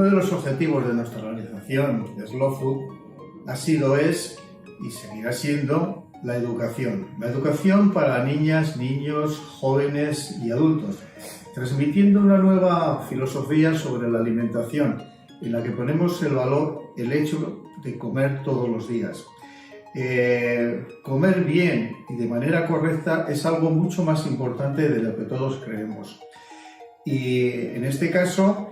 Uno de los objetivos de nuestra organización de Slow Food ha sido, es y seguirá siendo la educación. La educación para niñas, niños, jóvenes y adultos, transmitiendo una nueva filosofía sobre la alimentación, en la que ponemos el valor, el hecho de comer todos los días. Comer bien y de manera correcta es algo mucho más importante de lo que todos creemos. Y en este caso,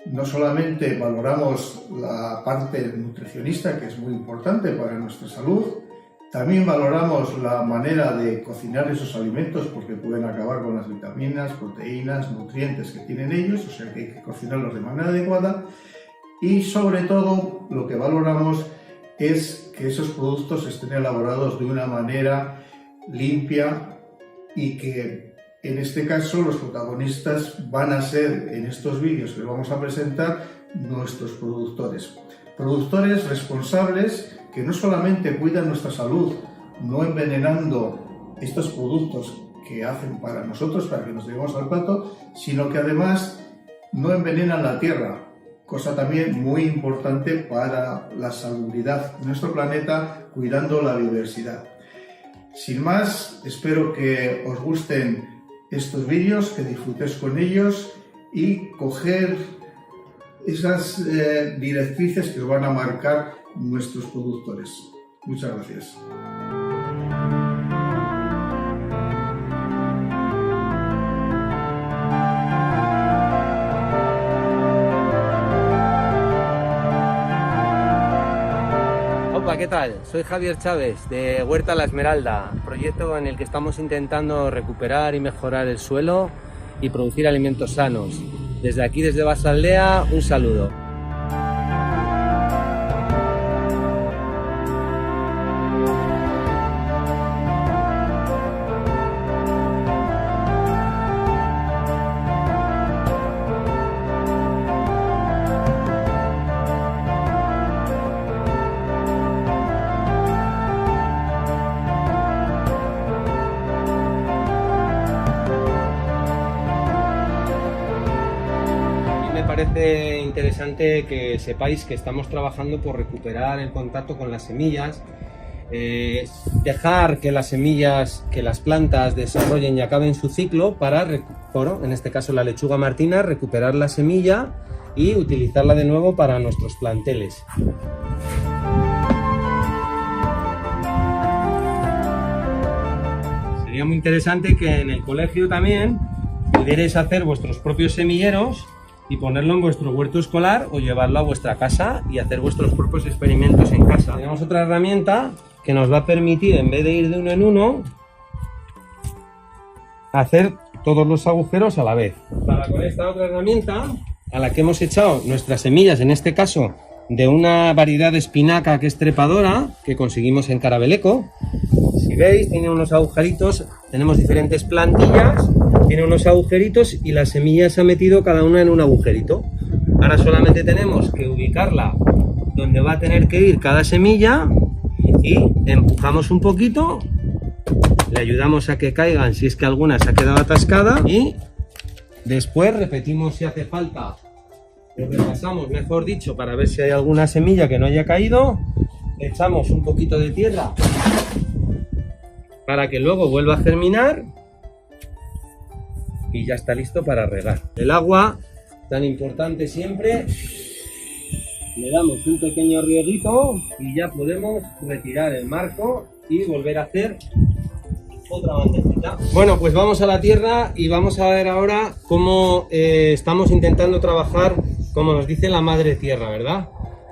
no solamente valoramos la parte nutricionista, que es muy importante para nuestra salud, también valoramos la manera de cocinar esos alimentos, porque pueden acabar con las vitaminas, proteínas, nutrientes que tienen ellos, o sea que hay que cocinarlos de manera adecuada. Y sobre todo, lo que valoramos es que esos productos estén elaborados de una manera limpia y que, en este caso, los protagonistas van a ser, en estos vídeos que vamos a presentar, nuestros productores. Productores responsables que no solamente cuidan nuestra salud, no envenenando estos productos que hacen para nosotros, para que nos llevemos al plato, sino que además no envenenan la tierra, cosa también muy importante para la salubridad de nuestro planeta, cuidando la biodiversidad. Sin más, espero que os gusten estos vídeos, que disfrutéis con ellos y coger esas directrices que os van a marcar nuestros productores. Muchas gracias. Hola, ¿qué tal? Soy Javier Chávez de Huerta La Esmeralda, proyecto en el que estamos intentando recuperar y mejorar el suelo y producir alimentos sanos. Desde aquí, desde Basaldea, un saludo. Me parece interesante que sepáis que estamos trabajando por recuperar el contacto con las semillas, dejar que las semillas, que las plantas desarrollen y acaben su ciclo para, en este caso la lechuga martina, recuperar la semilla y utilizarla de nuevo para nuestros planteles. Sería muy interesante que en el colegio también pudierais hacer vuestros propios semilleros y ponerlo en vuestro huerto escolar o llevarlo a vuestra casa y hacer vuestros propios experimentos en casa. Tenemos otra herramienta que nos va a permitir, en vez de ir de uno en uno, hacer todos los agujeros a la vez. Con esta otra herramienta, a la que hemos echado nuestras semillas, en este caso de una variedad de espinaca que es trepadora, que conseguimos en Carabeleco. Si veis, tiene unos agujeritos, tenemos diferentes plantillas, tiene unos agujeritos y la semilla se ha metido cada una en un agujerito. Ahora solamente tenemos que ubicarla donde va a tener que ir cada semilla y empujamos un poquito, le ayudamos a que caigan si es que alguna se ha quedado atascada y después repetimos si hace falta, o repasamos, mejor dicho, para ver si hay alguna semilla que no haya caído. Echamos un poquito de tierra para que luego vuelva a germinar y ya está listo para regar. El agua, tan importante siempre, le damos un pequeño rieguito y ya podemos retirar el marco y volver a hacer otra bandejita. Bueno, pues vamos a la tierra y vamos a ver ahora cómo estamos intentando trabajar, como nos dice la madre tierra, ¿verdad?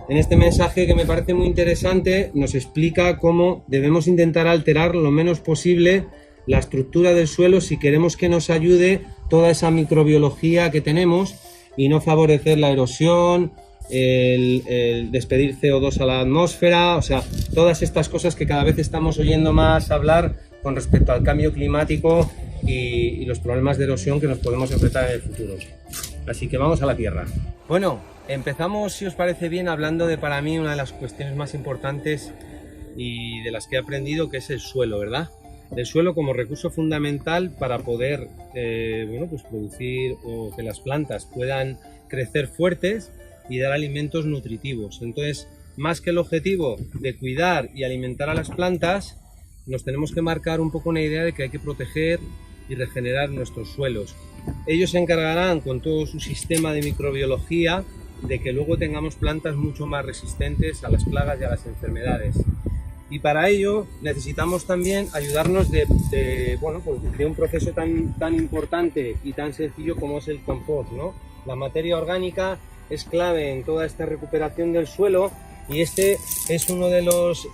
En este mensaje, que me parece muy interesante, nos explica cómo debemos intentar alterar lo menos posible la estructura del suelo si queremos que nos ayude toda esa microbiología que tenemos y no favorecer la erosión, el despedir CO2 a la atmósfera, o sea, todas estas cosas que cada vez estamos oyendo más hablar con respecto al cambio climático y los problemas de erosión que nos podemos enfrentar en el futuro. Así que vamos a la tierra. Bueno, empezamos, si os parece bien, hablando de, para mí, una de las cuestiones más importantes y de las que he aprendido, que es el suelo, ¿verdad? El suelo como recurso fundamental para poder bueno, pues producir o que las plantas puedan crecer fuertes y dar alimentos nutritivos. Entonces, más que el objetivo de cuidar y alimentar a las plantas, nos tenemos que marcar un poco una idea de que hay que proteger y regenerar nuestros suelos. Ellos se encargarán con todo su sistema de microbiología de que luego tengamos plantas mucho más resistentes a las plagas y a las enfermedades. Y para ello necesitamos también ayudarnos de un proceso tan importante y tan sencillo como es el compost, ¿no? La materia orgánica es clave en toda esta recuperación del suelo, y este es uno de los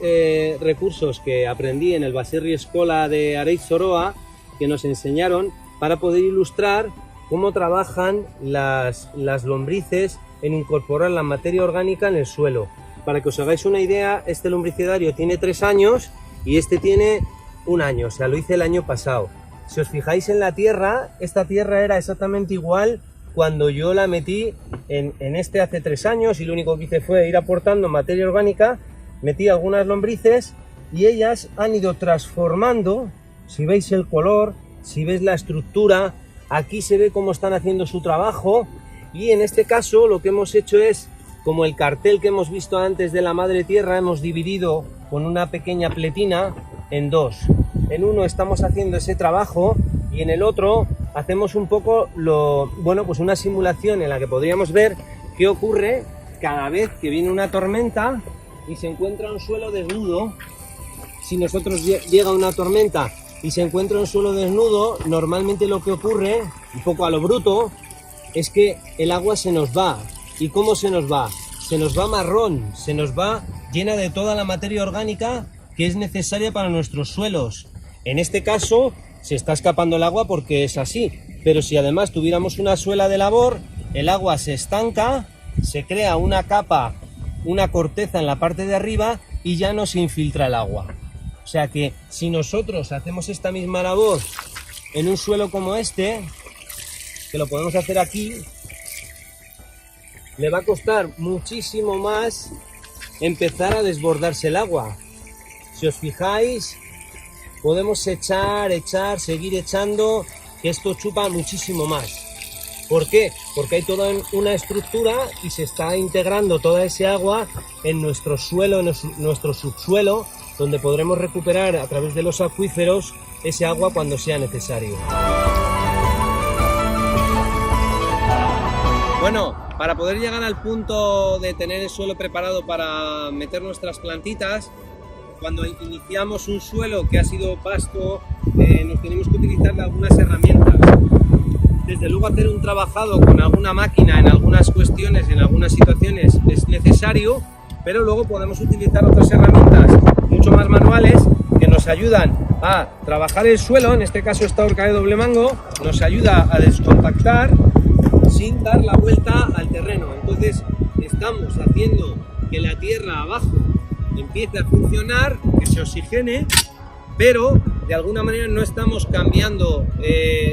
recursos que aprendí en el Baserri Escola de Areiz Soroa, que nos enseñaron para poder ilustrar cómo trabajan las lombrices en incorporar la materia orgánica en el suelo. Para que os hagáis una idea, este lombricidario tiene 3 años y este tiene 1 año, o sea, lo hice el año pasado. Si os fijáis en la tierra, esta tierra era exactamente igual cuando yo la metí en este hace 3 años, y lo único que hice fue ir aportando materia orgánica, metí algunas lombrices y ellas han ido transformando, si veis el color, si veis la estructura, aquí se ve cómo están haciendo su trabajo. Y en este caso lo que hemos hecho es, como el cartel que hemos visto antes de la madre tierra, hemos dividido con una pequeña pletina en 2. En uno estamos haciendo ese trabajo y en el otro hacemos un poco una simulación en la que podríamos ver qué ocurre cada vez que viene una tormenta y se encuentra un suelo desnudo. Si nosotros llega una tormenta y se encuentra un suelo desnudo, normalmente lo que ocurre, un poco a lo bruto, es que el agua se nos va. ¿Y cómo se nos va? Se nos va marrón, se nos va llena de toda la materia orgánica que es necesaria para nuestros suelos. En este caso se está escapando el agua porque es así, pero si además tuviéramos una suela de labor, el agua se estanca, se crea una capa, una corteza en la parte de arriba y ya no se infiltra el agua. O sea que si nosotros hacemos esta misma labor en un suelo como este, que lo podemos hacer aquí, le va a costar muchísimo más empezar a desbordarse el agua. Si os fijáis, podemos echar, seguir echando, que esto chupa muchísimo más. ¿Por qué? Porque hay toda una estructura y se está integrando toda ese agua en nuestro suelo, en nuestro subsuelo, donde podremos recuperar a través de los acuíferos ese agua cuando sea necesario. Bueno, para poder llegar al punto de tener el suelo preparado para meter nuestras plantitas, cuando iniciamos un suelo que ha sido pasto, nos tenemos que utilizar algunas herramientas. Desde luego hacer un trabajado con alguna máquina en algunas cuestiones, en algunas situaciones es necesario, pero luego podemos utilizar otras herramientas mucho más manuales que nos ayudan a trabajar el suelo. En este caso esta horca de doble mango nos ayuda a descompactar sin dar la vuelta al terreno. Entonces estamos haciendo que la tierra abajo empiece a funcionar, que se oxigene, pero de alguna manera no estamos cambiando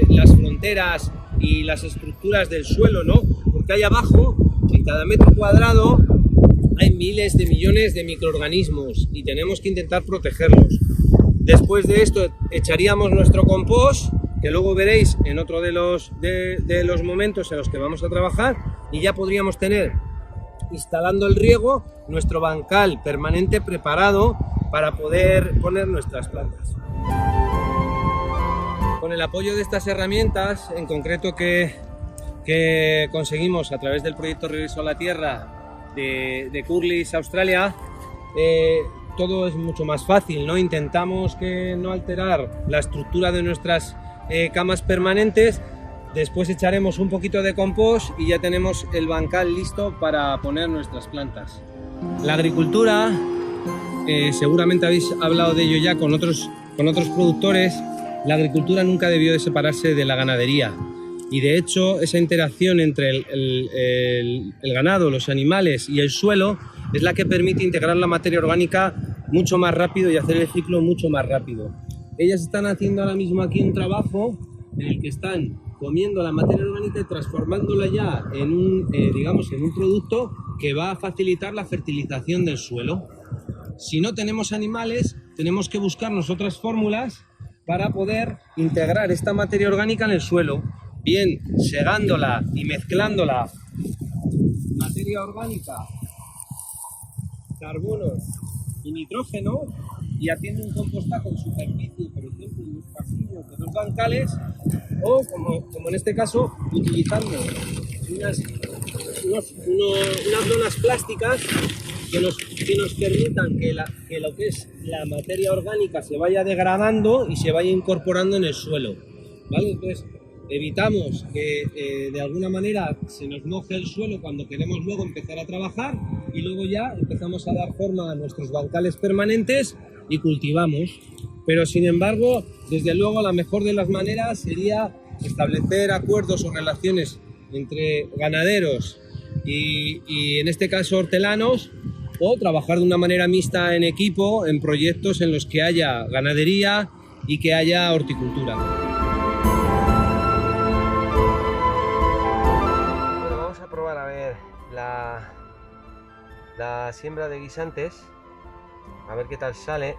las fronteras y las estructuras del suelo, ¿no? Porque ahí abajo, en cada metro cuadrado, hay miles de millones de microorganismos y tenemos que intentar protegerlos. Después de esto echaríamos nuestro compost, que luego veréis en otro de los momentos en los que vamos a trabajar, y ya podríamos tener, instalando el riego, nuestro bancal permanente preparado para poder poner nuestras plantas. Con el apoyo de estas herramientas, en concreto que conseguimos a través del proyecto Regreso a la Tierra de Curlis Australia, todo es mucho más fácil, ¿no? Intentamos que no alterar la estructura de nuestras camas permanentes. Después echaremos un poquito de compost y ya tenemos el bancal listo para poner nuestras plantas. La agricultura, seguramente habéis hablado de ello ya con otros productores, la agricultura nunca debió de separarse de la ganadería. Y de hecho esa interacción entre el ganado, los animales y el suelo es la que permite integrar la materia orgánica mucho más rápido y hacer el ciclo mucho más rápido. Ellas están haciendo ahora mismo aquí un trabajo en el que están comiendo la materia orgánica y transformándola ya en un producto que va a facilitar la fertilización del suelo. Si no tenemos animales, tenemos que buscarnos otras fórmulas para poder integrar esta materia orgánica en el suelo, bien segándola y mezclándola materia materia orgánica, carbono y nitrógeno, y haciendo un compostaje en superficie, por ejemplo, en los pasillos de los bancales, o como en este caso, utilizando unas lonas plásticas que nos permitan que lo que es la materia orgánica se vaya degradando y se vaya incorporando en el suelo, ¿vale? Entonces evitamos que de alguna manera se nos moje el suelo cuando queremos luego empezar a trabajar, y luego ya empezamos a dar forma a nuestros bancales permanentes y cultivamos. Pero sin embargo, desde luego la mejor de las maneras sería establecer acuerdos o relaciones entre ganaderos y en este caso hortelanos, o trabajar de una manera mixta en equipo en proyectos en los que haya ganadería y que haya horticultura. Bueno, vamos a probar a ver la siembra de guisantes, a ver qué tal sale.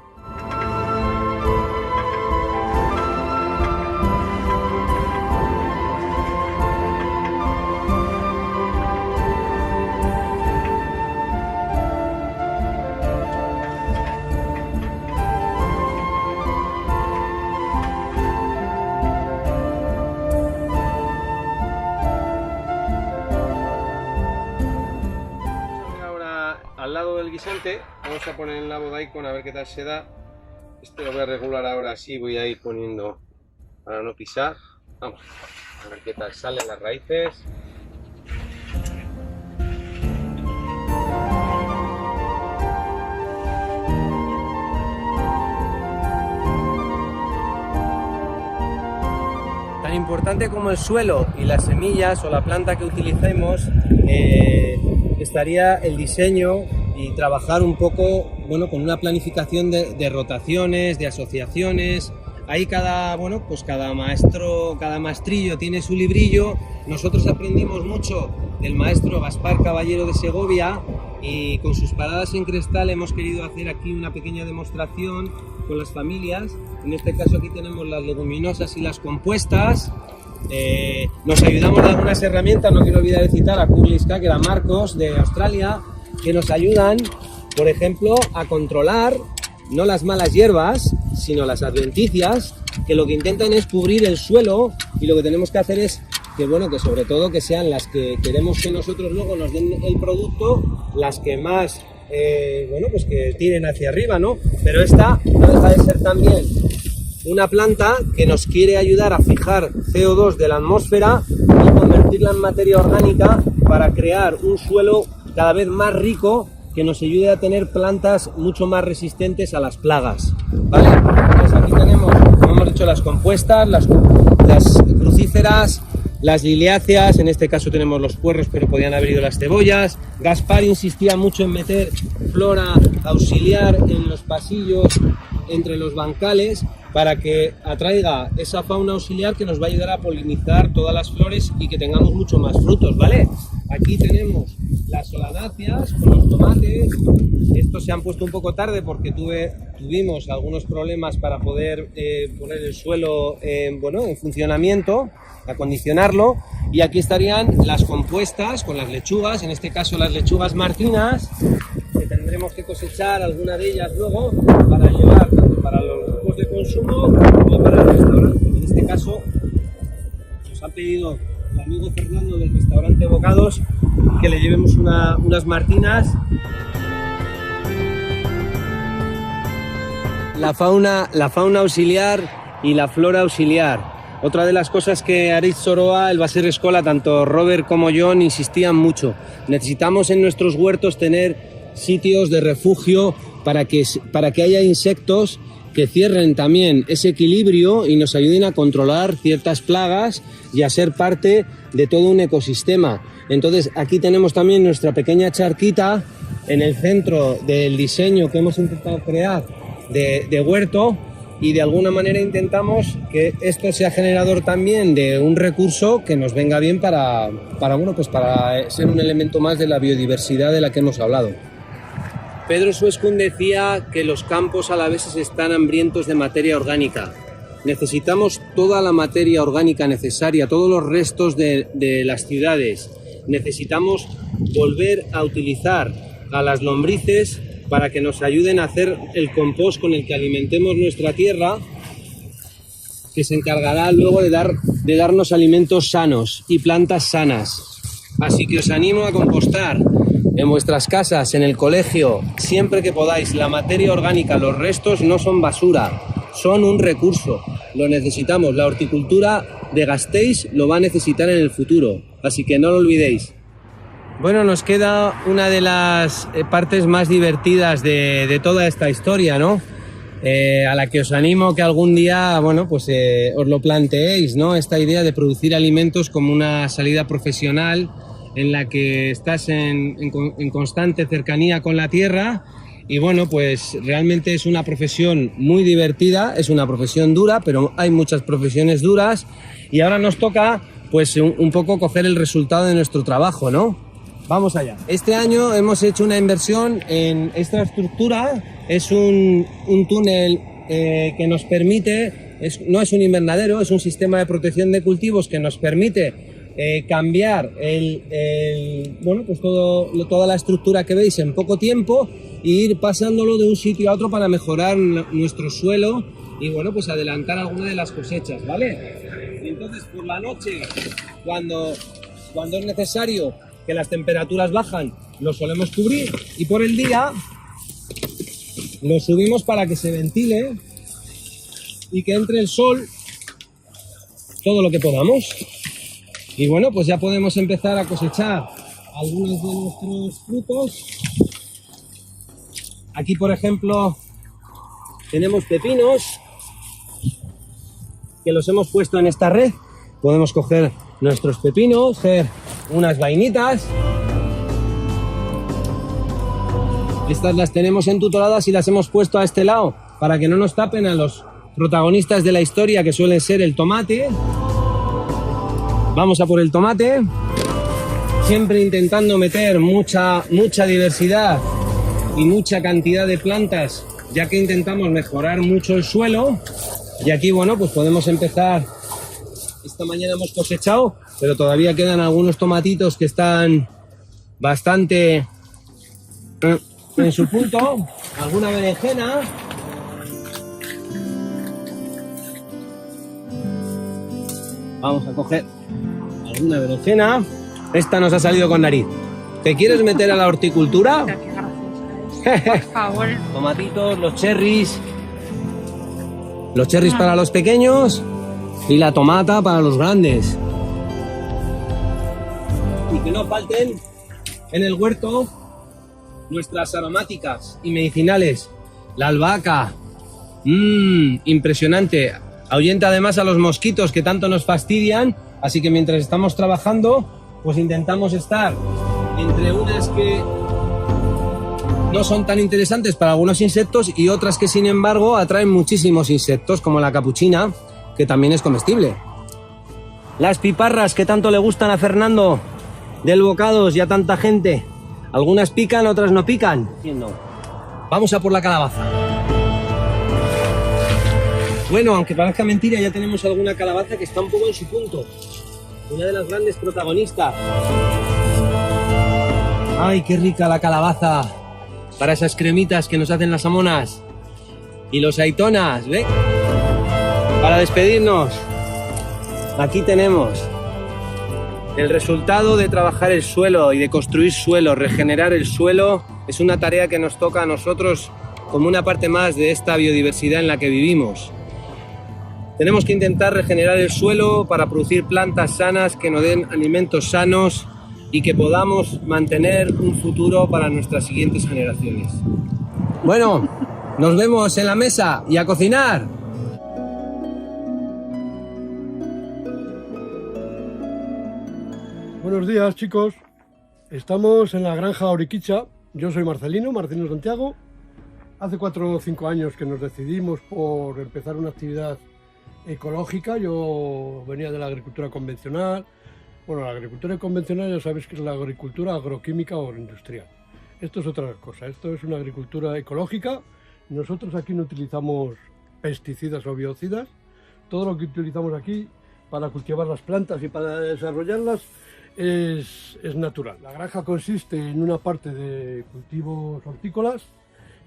Al lado del guisante vamos a poner el nabo daikon a ver qué tal se da. Este lo voy a regular ahora, así voy a ir poniendo para no pisar. Vamos a ver qué tal salen las raíces. Tan importante como el suelo y las semillas o la planta que utilicemos, estaría el diseño y trabajar un poco, bueno, con una planificación de rotaciones, de asociaciones. Ahí cada maestro, cada maestrillo tiene su librillo. Nosotros aprendimos mucho del maestro Gaspar Caballero de Segovia, y con sus paradas en cristal hemos querido hacer aquí una pequeña demostración con las familias. En este caso aquí tenemos las leguminosas y las compuestas. Nos ayudamos de algunas herramientas, no quiero olvidar de citar a Kurliska, que era Marcos de Australia, que nos ayudan, por ejemplo, a controlar no las malas hierbas, sino las adventicias, que lo que intentan es cubrir el suelo, y lo que tenemos que hacer es que sobre todo que sean las que queremos que nosotros luego nos den el producto, las que más que tiren hacia arriba, ¿no? Pero esta no deja de ser también una planta que nos quiere ayudar a fijar CO2 de la atmósfera y convertirla en materia orgánica para crear un suelo cada vez más rico, que nos ayude a tener plantas mucho más resistentes a las plagas, ¿vale? Entonces aquí tenemos, como hemos dicho, las compuestas, las crucíferas, las liliáceas, en este caso tenemos los puerros, pero podían haber ido las cebollas. Gaspar insistía mucho en meter flora auxiliar en los pasillos, entre los bancales, para que atraiga esa fauna auxiliar que nos va a ayudar a polinizar todas las flores y que tengamos mucho más frutos, ¿vale? Aquí tenemos las solanáceas con los tomates. Estos se han puesto un poco tarde porque tuvimos algunos problemas para poder poner el suelo en funcionamiento, acondicionarlo. Y aquí estarían las compuestas con las lechugas, en este caso las lechugas martinas, que tendremos que cosechar alguna de ellas luego para llevar tanto para los grupos de consumo como para el restaurante. En este caso nos ha pedido el amigo Fernando del restaurante Bocados que le llevemos unas martinas. La fauna auxiliar y la flora auxiliar. Otra de las cosas que Aritz Soroa, el Baser Escola, tanto Robert como John insistían mucho. Necesitamos en nuestros huertos tener sitios de refugio para que haya insectos que cierren también ese equilibrio y nos ayuden a controlar ciertas plagas y a ser parte de todo un ecosistema. Entonces aquí tenemos también nuestra pequeña charquita en el centro del diseño que hemos intentado crear de huerto, y de alguna manera intentamos que esto sea generador también de un recurso que nos venga bien para ser un elemento más de la biodiversidad de la que hemos hablado. Pedro Suescun decía que los campos alaveses están hambrientos de materia orgánica. Necesitamos toda la materia orgánica necesaria, todos los restos de las ciudades. Necesitamos volver a utilizar a las lombrices para que nos ayuden a hacer el compost con el que alimentemos nuestra tierra, que se encargará luego de darnos alimentos sanos y plantas sanas. Así que os animo a compostar en vuestras casas, en el colegio, siempre que podáis. La materia orgánica, los restos no son basura, son un recurso, lo necesitamos. La horticultura de Gasteiz lo va a necesitar en el futuro, así que no lo olvidéis. Bueno, nos queda una de las partes más divertidas de toda esta historia, ¿no? A la que os animo que algún día, bueno, pues os lo planteéis, ¿no? Esta idea de producir alimentos como una salida profesional en la que estás en constante cercanía con la tierra. Y bueno, pues realmente es una profesión muy divertida, es una profesión dura, pero hay muchas profesiones duras y ahora nos toca pues un poco coger el resultado de nuestro trabajo, ¿no? Vamos allá. Este año hemos hecho una inversión en esta estructura, es un túnel que nos permite, no es un invernadero, es un sistema de protección de cultivos que nos permite cambiar bueno, pues toda la estructura que veis en poco tiempo e ir pasándolo de un sitio a otro para mejorar nuestro suelo y bueno, pues adelantar alguna de las cosechas, ¿vale? Y entonces por la noche, cuando es necesario que las temperaturas bajan, lo solemos cubrir y por el día lo subimos para que se ventile y que entre el sol todo lo que podamos. Y bueno, pues ya podemos empezar a cosechar algunos de nuestros frutos. Aquí, por ejemplo, tenemos pepinos que los hemos puesto en esta red. Podemos coger nuestros pepinos, coger unas vainitas. Estas las tenemos entutoladas y las hemos puesto a este lado para que no nos tapen a los protagonistas de la historia, que suelen ser el tomate. Vamos a por el tomate, siempre intentando meter mucha diversidad y mucha cantidad de plantas, ya que intentamos mejorar mucho el suelo. Y aquí, bueno, pues podemos empezar. Esta mañana hemos cosechado, pero todavía quedan algunos tomatitos que están bastante en su punto. Alguna berenjena. Vamos a coger alguna berenjena. Esta nos ha salido con nariz. ¿Te quieres meter a la horticultura? Por favor. Tomatitos, los cherries. Los cherries para los pequeños y la tomata para los grandes. Y que no falten en el huerto nuestras aromáticas y medicinales. La albahaca. Impresionante. Ahuyenta además a los mosquitos que tanto nos fastidian. Así que mientras estamos trabajando, pues intentamos estar entre unas que no son tan interesantes para algunos insectos y otras que sin embargo atraen muchísimos insectos, como la capuchina, que también es comestible. Las piparras que tanto le gustan a Fernando del Bocados y a tanta gente. Algunas pican, otras no pican. Vamos a por la calabaza. Bueno, aunque parezca mentira, ya tenemos alguna calabaza que está un poco en su punto. Una de las grandes protagonistas. ¡Ay, qué rica la calabaza! Para esas cremitas que nos hacen las amonas. Y los aitonas, ¿ve? Para despedirnos, aquí tenemos el resultado de trabajar el suelo y de construir suelo, regenerar el suelo. Es una tarea que nos toca a nosotros como una parte más de esta biodiversidad en la que vivimos. Tenemos que intentar regenerar el suelo para producir plantas sanas que nos den alimentos sanos y que podamos mantener un futuro para nuestras siguientes generaciones. Bueno, nos vemos en la mesa y a cocinar. Buenos días, chicos. Estamos en la granja Oriquicha. Yo soy Marcelino Santiago. Hace 4 o 5 años que nos decidimos por empezar una actividad ecológica. Yo venía de la agricultura convencional. Bueno, la agricultura convencional ya sabéis que es la agricultura agroquímica o agroindustrial. Esto es otra cosa, esto es una agricultura ecológica. Nosotros aquí no utilizamos pesticidas o biocidas. Todo lo que utilizamos aquí para cultivar las plantas y para desarrollarlas es natural. La granja consiste en una parte de cultivos hortícolas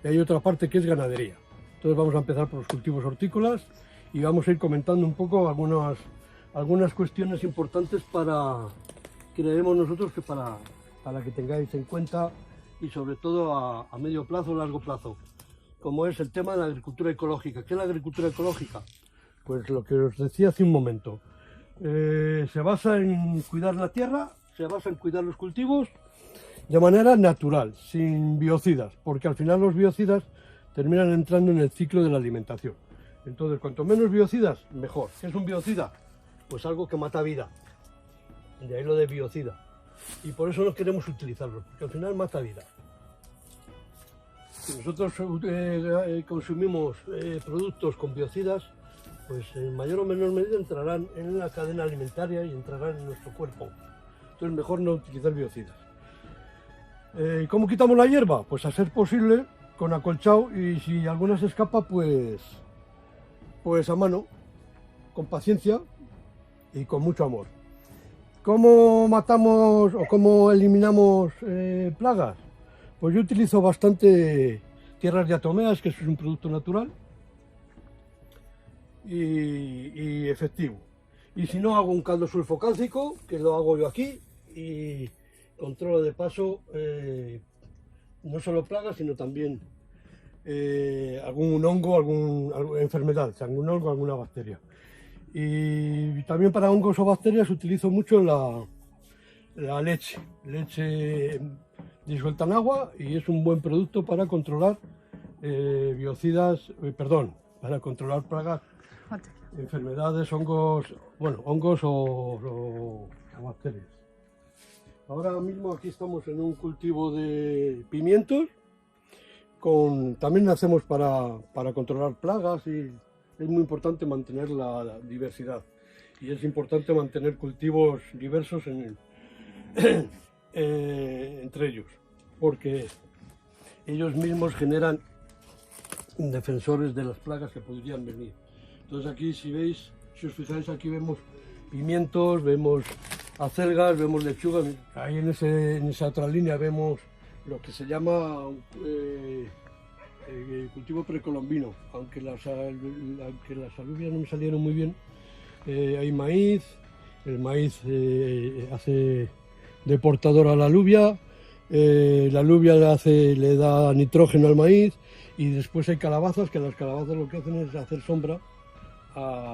y hay otra parte que es ganadería. Entonces vamos a empezar por los cultivos hortícolas y vamos a ir comentando un poco algunas cuestiones importantes creemos nosotros que para que tengáis en cuenta, y sobre todo a medio plazo o largo plazo, como es el tema de la agricultura ecológica. ¿Qué es la agricultura ecológica? Pues lo que os decía hace un momento. Se basa en cuidar la tierra, se basa en cuidar los cultivos de manera natural, sin biocidas, porque al final los biocidas terminan entrando en el ciclo de la alimentación. Entonces, cuanto menos biocidas, mejor. ¿Qué es un biocida? Pues algo que mata vida. De ahí lo de biocida. Y por eso no queremos utilizarlo, porque al final mata vida. Si nosotros consumimos productos con biocidas, pues en mayor o menor medida entrarán en la cadena alimentaria y entrarán en nuestro cuerpo. Entonces mejor no utilizar biocidas. ¿Cómo quitamos la hierba? Pues a ser posible con acolchado, y si alguna se escapa, pues a mano, con paciencia y con mucho amor. ¿Cómo matamos o cómo eliminamos plagas? Pues yo utilizo bastante tierras diatomeas, que es un producto natural y efectivo. Y si no, hago un caldo sulfocálcico, que lo hago yo aquí, y controlo de paso no solo plagas, sino también algún hongo, alguna enfermedad, algún hongo, alguna bacteria. Y también para hongos o bacterias utilizo mucho la leche disuelta en agua, y es un buen producto para controlar para controlar plagas, enfermedades, hongos o bacterias. Ahora mismo aquí estamos en un cultivo de pimientos, también hacemos para controlar plagas, y es muy importante mantener la diversidad, y es importante mantener cultivos diversos entre ellos, porque ellos mismos generan defensores de las plagas que podrían venir. Entonces aquí, si os fijáis, aquí vemos pimientos, vemos acelgas, vemos lechuga. Ahí en esa otra línea vemos lo que se llama cultivo precolombino, aunque las alubias no me salieron muy bien. Hay maíz, el maíz hace de portador a la alubia le da nitrógeno al maíz, y después hay calabazas, que las calabazas lo que hacen es hacer sombra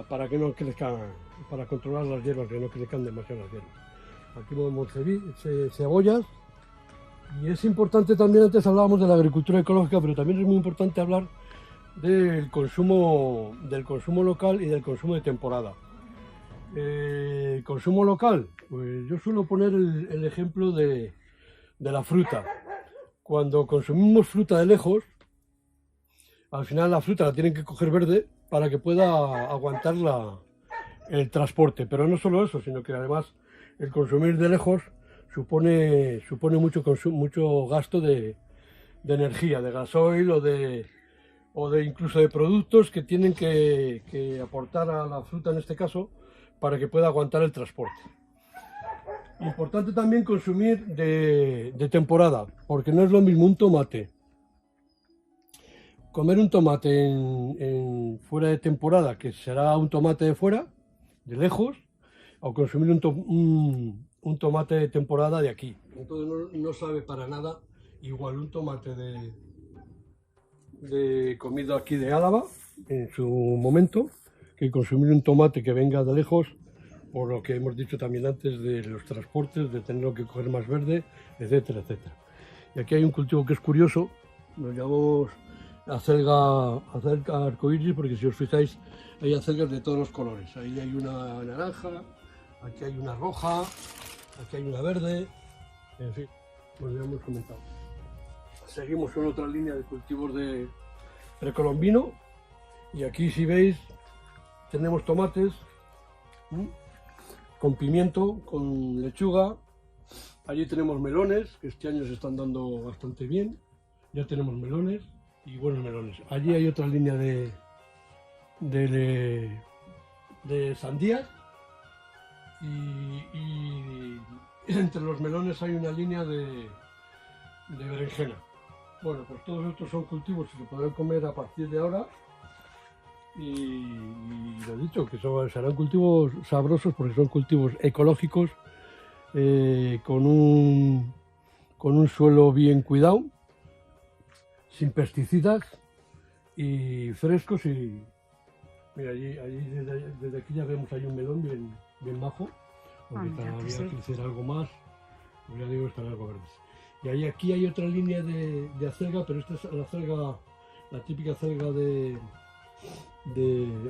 para que no crezcan, para controlar las hierbas, que no crezcan demasiado las hierbas. Aquí vemos cebollas. Y es importante también, antes hablábamos de la agricultura ecológica, pero también es muy importante hablar del consumo local y del consumo de temporada. Consumo local, pues yo suelo poner el ejemplo de la fruta. Cuando consumimos fruta de lejos, al final la fruta la tienen que coger verde para que pueda aguantar el transporte. Pero no solo eso, sino que además el consumir de lejos supone mucho gasto de energía, de gasoil o de incluso de productos que tienen que aportar a la fruta, en este caso, para que pueda aguantar el transporte. Importante también consumir de temporada, porque no es lo mismo un tomate. Comer un tomate fuera de temporada, que será un tomate de fuera, de lejos, o consumir un tomate de temporada de aquí. Entonces no sabe para nada igual un tomate de comida aquí de Álava, en su momento, que consumir un tomate que venga de lejos, por lo que hemos dicho también antes de los transportes, de tenerlo que coger más verde, etcétera, etcétera. Y aquí hay un cultivo que es curioso, lo llamamos acelga arcoíris, porque si os fijáis hay acelgas de todos los colores. Ahí hay una naranja, aquí hay una roja, aquí hay una verde, en fin, pues ya hemos comentado. Seguimos con otra línea de cultivos de precolombino, y aquí, si veis, tenemos tomates con pimiento, con lechuga. Allí tenemos melones, que este año se están dando bastante bien. Ya tenemos melones y buenos melones. Allí hay otra línea de sandías, y entre los melones hay una línea de berenjena. Bueno, pues todos estos son cultivos que se podrán comer a partir de ahora. Y lo dicho, que serán cultivos sabrosos porque son cultivos ecológicos, con un suelo bien cuidado, sin pesticidas y frescos. Y mira, desde aquí ya vemos ahí un melón bien majo, porque todavía crecerá algo más, pues ya digo, están algo verdes. Y ahí aquí hay otra línea de acelga, pero esta es la acelga, la típica acelga de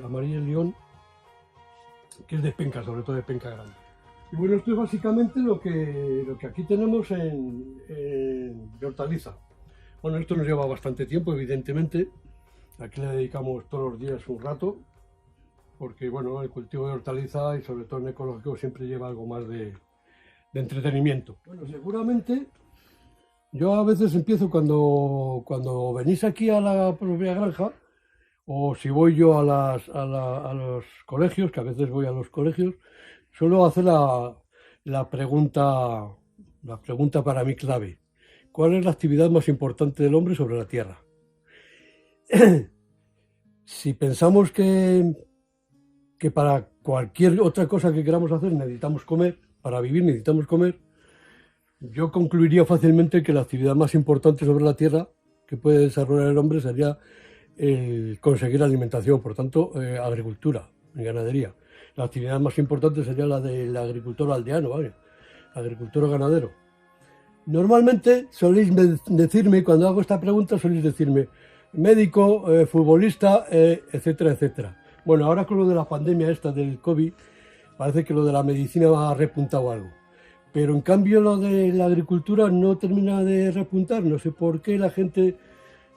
amarilla león, que es de penca, sobre todo de penca grande. Y bueno, esto es básicamente lo que aquí tenemos de hortaliza. Bueno, esto nos lleva bastante tiempo, evidentemente. Aquí le dedicamos todos los días un rato, porque bueno, el cultivo de hortaliza y sobre todo en ecológico siempre lleva algo más de entretenimiento. Bueno, seguramente yo a veces empiezo cuando venís aquí a la propia granja, o si voy yo a los colegios, que a veces voy a los colegios, suelo hacer la pregunta para mí clave. ¿Cuál es la actividad más importante del hombre sobre la Tierra? Si pensamos que para cualquier otra cosa que queramos hacer necesitamos comer, para vivir necesitamos comer, yo concluiría fácilmente que la actividad más importante sobre la Tierra que puede desarrollar el hombre sería el conseguir alimentación, por tanto, agricultura y ganadería. La actividad más importante sería la del agricultor aldeano, ¿vale? Agricultor ganadero. Normalmente soléis decirme, cuando hago esta pregunta, soléis decirme médico, futbolista, etcétera, etcétera. Bueno, ahora con lo de la pandemia esta del COVID, parece que lo de la medicina ha repuntado algo. Pero en cambio lo de la agricultura no termina de repuntar. No sé por qué la gente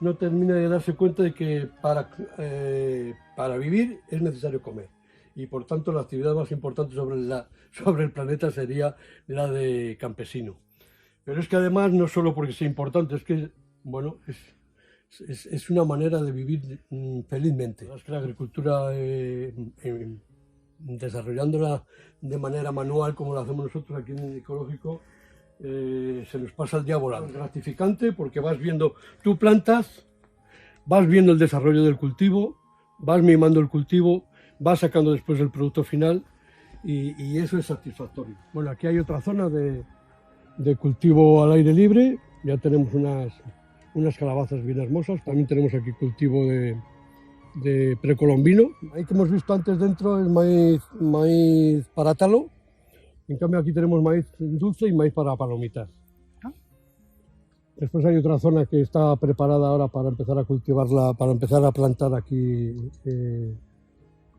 no termina de darse cuenta de que para vivir es necesario comer. Y por tanto la actividad más importante sobre el planeta sería la de campesino. Pero es que además no solo porque sea importante, es que, bueno, es una manera de vivir felizmente. Es que la agricultura, desarrollándola de manera manual como lo hacemos nosotros aquí en el ecológico, se nos pasa el día volando. Es gratificante porque vas viendo, tú plantas, vas viendo el desarrollo del cultivo, vas mimando el cultivo, vas sacando después el producto final y eso es satisfactorio. Bueno, aquí hay otra zona de cultivo al aire libre, ya tenemos unas calabazas bien hermosas, también tenemos aquí cultivo de precolombino. Ahí que hemos visto antes dentro es maíz para talo. En cambio aquí tenemos maíz dulce y maíz para palomitas. Después hay otra zona que está preparada ahora para empezar a cultivarla, para empezar a plantar aquí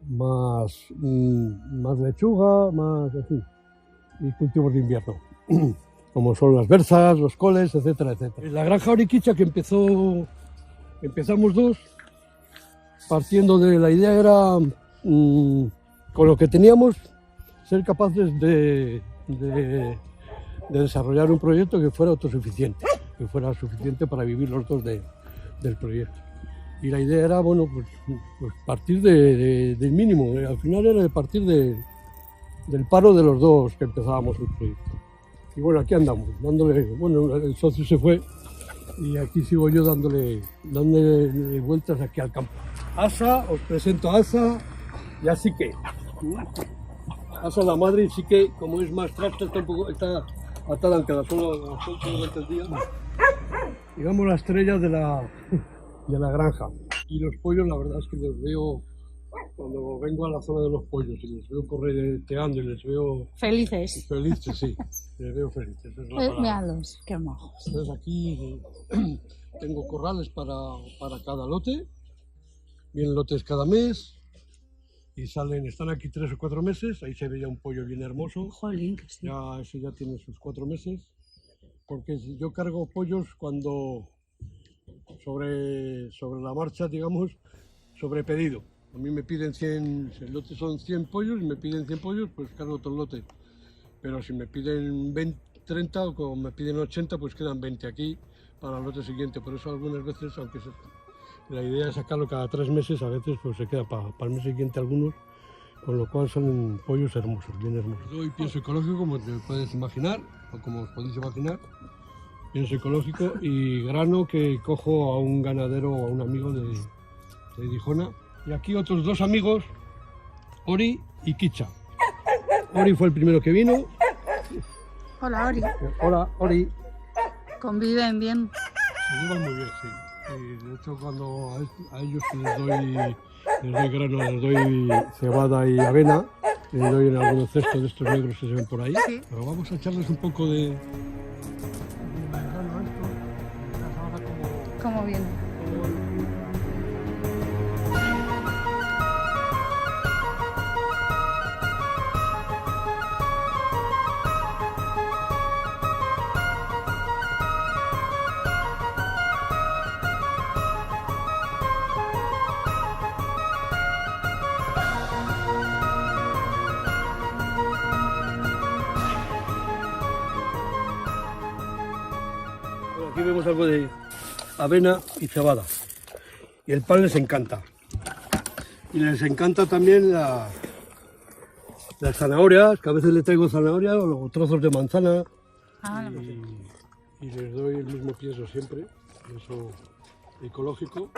más lechuga, más, en fin, y cultivos de invierno, como son las berzas, los coles, etcétera, etcétera. La granja Oriquicha que empezamos dos, partiendo de la idea era, con lo que teníamos, ser capaces de desarrollar un proyecto que fuera autosuficiente, que fuera suficiente para vivir los dos del proyecto. Y la idea era, bueno, pues partir del mínimo, al final era de partir del paro de los dos que empezábamos el proyecto. Y bueno, aquí andamos, dándole, bueno, el socio se fue y aquí sigo yo dándole vueltas aquí al campo. Asa, os presento a Asa, y así que Asa la madre, sí que como es más trasta, está atada aunque la suelo durante el día. Digamos la estrella de la granja. Y los pollos, la verdad es que los veo, cuando vengo a la zona de los pollos y les veo correteando y les veo Felices. Felices, sí, les veo felices. Esa es la palabra. Míralos, qué majos. Entonces aquí tengo corrales para cada lote, vienen lotes cada mes y están aquí 3 o 4 meses, ahí se ve ya un pollo bien hermoso. Jolín, que sí. Ese ya tiene sus 4 meses, porque yo cargo pollos cuando sobre la marcha, digamos, sobre pedido. A mí me piden 100, si el lote son 100 pollos y me piden 100 pollos, pues cargo otro lote. Pero si me piden 30 o como me piden 80, pues quedan 20 aquí para el lote siguiente. Por eso algunas veces, la idea es sacarlo cada 3 meses, a veces pues se queda para el mes siguiente algunos, con lo cual son pollos hermosos, bien hermosos. Doy pienso ecológico, como te puedes imaginar, o como os podéis imaginar, pienso ecológico y grano que cojo a un ganadero o a un amigo de Gijona. Y aquí otros dos amigos, Ori y Kicha. Ori fue el primero que vino. Hola, Ori. Hola, Ori. Conviven bien. Se llevan muy bien, sí. Y de hecho, cuando a ellos les doy grano, les doy cebada y avena, les doy en algunos cestos de estos negros que se ven por ahí. Sí. Pero vamos a echarles un poco de grano a esto. Ahora ¿Cómo viene? Aquí vemos algo de avena y cebada. Y el pan les encanta. Y les encanta también las zanahorias, que a veces le traigo zanahoria o luego trozos de manzana. Y les doy el mismo pienso siempre, pienso ecológico.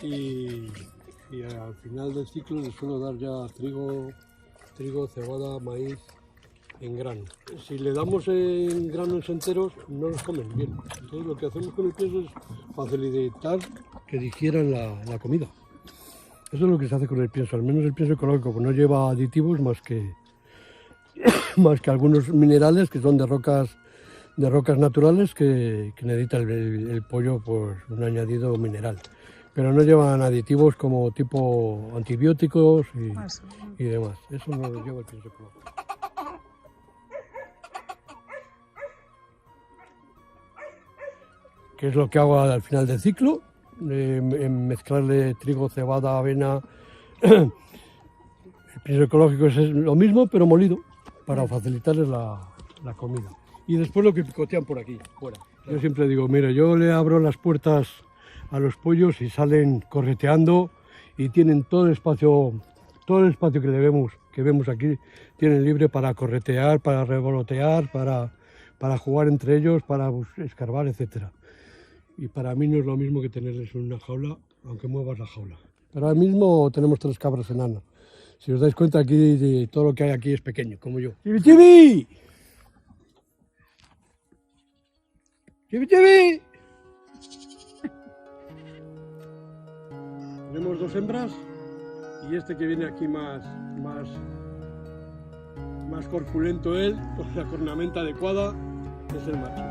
Y al final del ciclo les suelo dar ya trigo, cebada, maíz en grano. Si le damos en granos enteros, no los comen bien. Entonces lo que hacemos con el pienso es facilitar que digieran la comida. Eso es lo que se hace con el pienso, al menos el pienso ecológico, pues no lleva aditivos más que algunos minerales que son de rocas naturales que necesita el pollo, pues un añadido mineral. Pero no llevan aditivos como tipo antibióticos y demás. Eso no lo lleva el pienso ecológico. ¿Qué es lo que hago al final del ciclo? Mezclarle trigo, cebada, avena. El pienso ecológico es lo mismo, pero molido, para facilitarles la comida. Y después lo que picotean por aquí, fuera. Yo siempre digo, mira, yo le abro las puertas a los pollos y salen correteando y tienen todo el espacio que vemos aquí, tienen libre para corretear, para revolotear, para jugar entre ellos, para escarbar, etcétera. Y para mí no es lo mismo que tenerles en una jaula, aunque muevas la jaula. Pero ahora mismo tenemos 3 cabras enanas. Si os dais cuenta, aquí todo lo que hay aquí es pequeño, como yo. ¡Chibi, chibi! ¡Chibi, chibi! Tenemos 2 hembras y este que viene aquí más corpulento él, con la cornamenta adecuada, es el macho.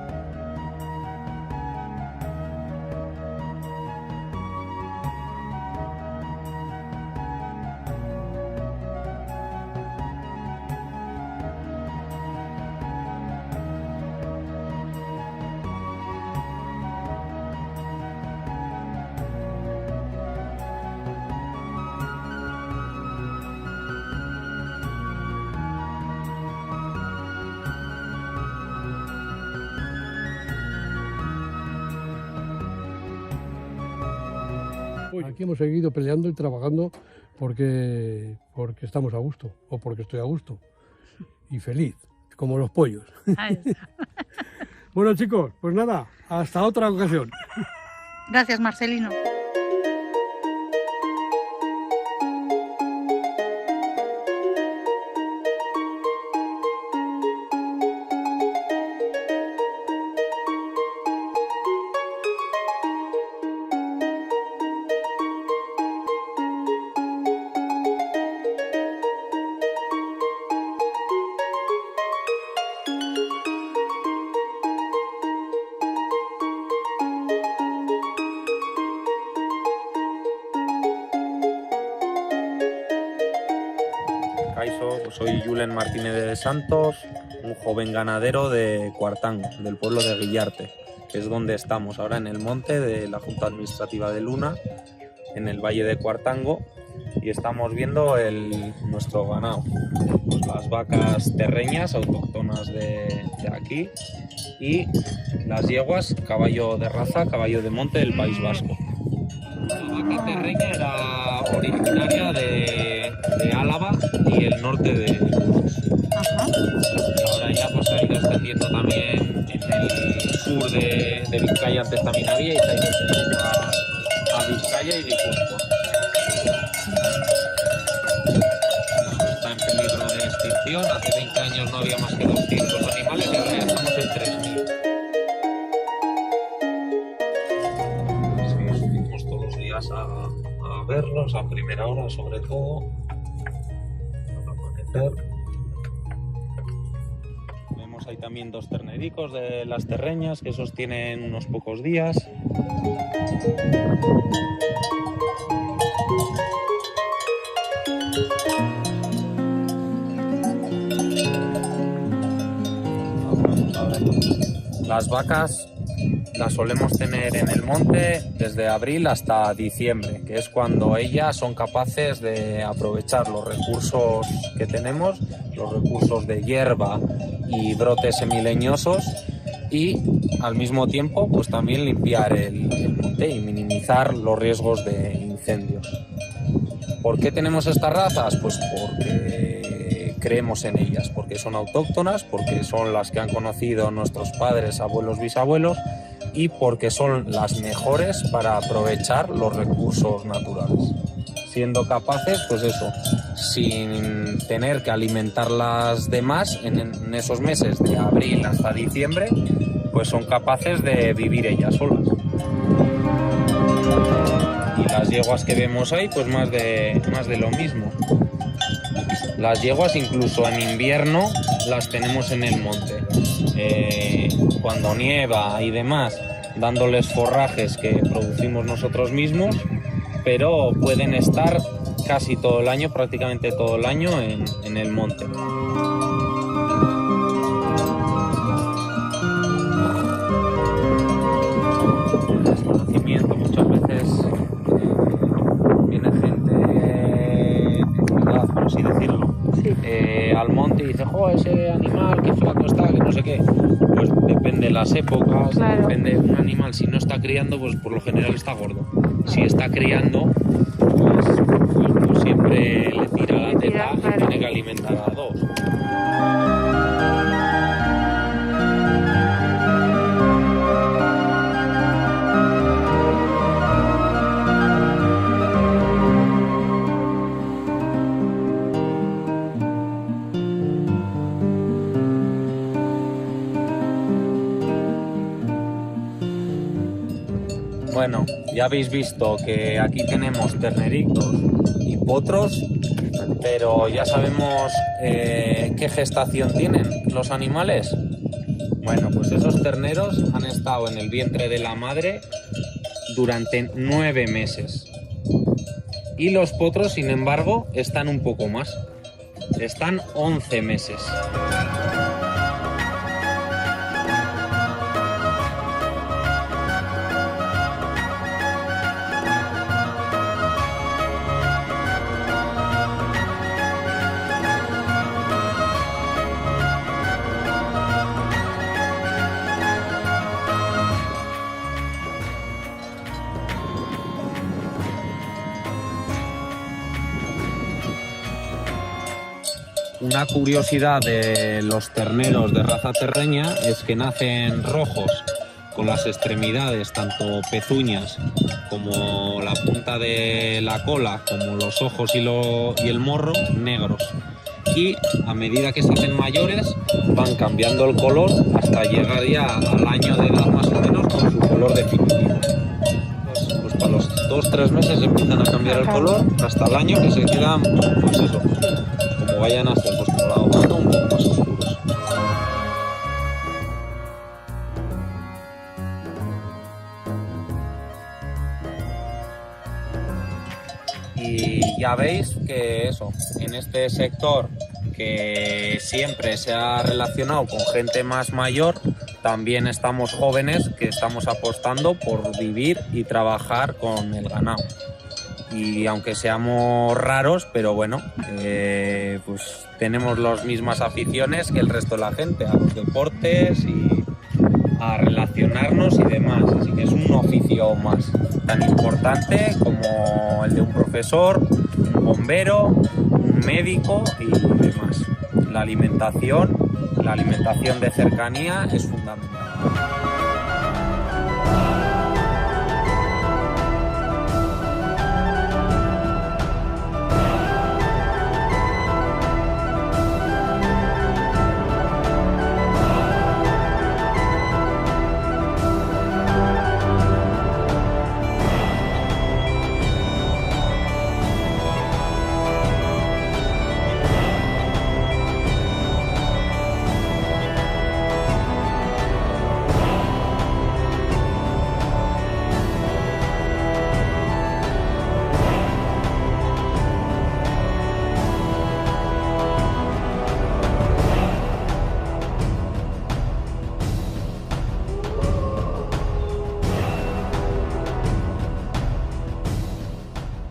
Aquí hemos seguido peleando y trabajando porque estamos a gusto, o porque estoy a gusto y feliz, como los pollos. Ahí está. Bueno, chicos, pues nada, hasta otra ocasión. Gracias, Marcelino. Soy Julen Martínez de Santos, un joven ganadero de Cuartango, del pueblo de Guillarte, que es donde estamos ahora, en el monte de la Junta Administrativa de Luna, en el valle de Cuartango, y estamos viendo nuestro ganado, pues las vacas terreñas autóctonas de aquí y las yeguas, caballo de raza, caballo de monte del País Vasco. La vaca terreña era originaria de de Álava y el norte de Burgos. Ajá. Y ahora ya pues ha ido extendiendo también en el sur de Vizcaya, antes también había, y se ha ido extendiendo a Vizcaya y Guipúzcoa. Está en peligro de extinción. Hace 20 años no había más que 200 animales y ahora ya estamos en 3.000. Sí, subimos todos los días a verlos a primera hora, sobre todo al amanecer. Vemos ahí también 2 ternericos de las terreñas, que esos tienen unos pocos días. Las vacas las solemos tener en el monte desde abril hasta diciembre, que es cuando ellas son capaces de aprovechar los recursos que tenemos, los recursos de hierba y brotes semileñosos, y al mismo tiempo pues también limpiar el monte y minimizar los riesgos de incendios. ¿Por qué tenemos estas razas? Pues porque creemos en ellas, porque son autóctonas, porque son las que han conocido nuestros padres, abuelos, bisabuelos, y porque son las mejores para aprovechar los recursos naturales. Siendo capaces, pues eso, sin tener que alimentarlas de más en esos meses de abril hasta diciembre, pues son capaces de vivir ellas solas. Y las yeguas que vemos ahí, pues más de lo mismo. Las yeguas incluso en invierno las tenemos en el monte. Cuando nieva y demás, dándoles forrajes que producimos nosotros mismos, pero pueden estar casi todo el año, prácticamente todo el año en el monte. El desconocimiento, muchas veces viene gente de ciudad, por así decirlo, al monte y dice, jo, ese animal, qué flaco está, que no sé qué. Pues depende de las épocas, claro. Depende de un animal. Si no está criando, pues por lo general está gordo. Si está criando, pues siempre le tira la teta y claro. tiene que alimentar a 2. Bueno, ya habéis visto que aquí tenemos terneritos y potros, pero ya sabemos qué gestación tienen los animales. Bueno, pues esos terneros han estado en el vientre de la madre durante 9 meses. Y los potros, sin embargo, están un poco más. Están 11 meses. Una curiosidad de los terneros de raza terreña es que nacen rojos con las extremidades, tanto pezuñas como la punta de la cola, como los ojos y el morro, negros. Y a medida que se hacen mayores van cambiando el color hasta llegar ya al año de edad más o menos con su color definitivo. Pues para los 2-3 meses empiezan a cambiar el color hasta el año que se quedan, pues eso, como vayan a ser, pues como la ahogada, un poco más oscuros. Y ya veis que eso, en este sector que siempre se ha relacionado con gente más mayor, también estamos jóvenes que estamos apostando por vivir y trabajar con el ganado. Y aunque seamos raros, pero bueno, pues tenemos las mismas aficiones que el resto de la gente, a los deportes y a relacionarnos y demás. Así que es un oficio más tan importante como el de un profesor, bombero, un médico y demás. La alimentación de cercanía es fundamental.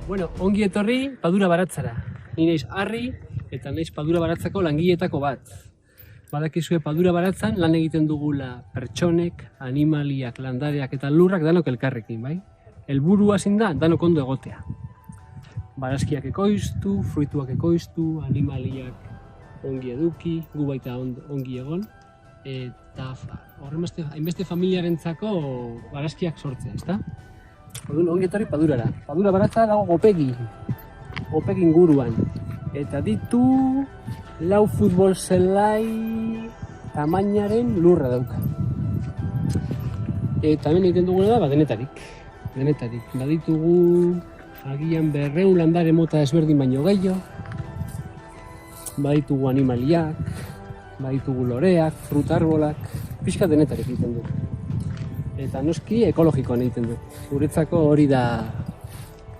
Bueno, ongi etorri Padura Baratzara. Ni naiz Arri eta naiz Padura Baratzako langileetako bat. Badakizue Padura Baratzan lan egiten dugula pertsonek, animaliak, landareak eta lurrak danok elkarrekin, bai? Helburua zein da danok ondo egotea. Barazkiak ekoiztu, fruituak ekoiztu, animaliak ongi eduki, gu baita ongi egon, eta hainbeste familiarentzako barazkiak sortzea, ezta? Orduan, ongi etorri Padurara. Padura Baratza dago Gopegi inguruan. Eta ditu 4 futbol zelai tamainaren lurra dauka. Eta hemen egiten duguna da, denetarik. Baditugu agian 200 landare mota ezberdin baino gehiago. Baditugu animaliak, baditugu loreak, frutarbolak, pixka denetarik egiten dugu. Eta noski ekologikoan egiten du. Guretzako hori da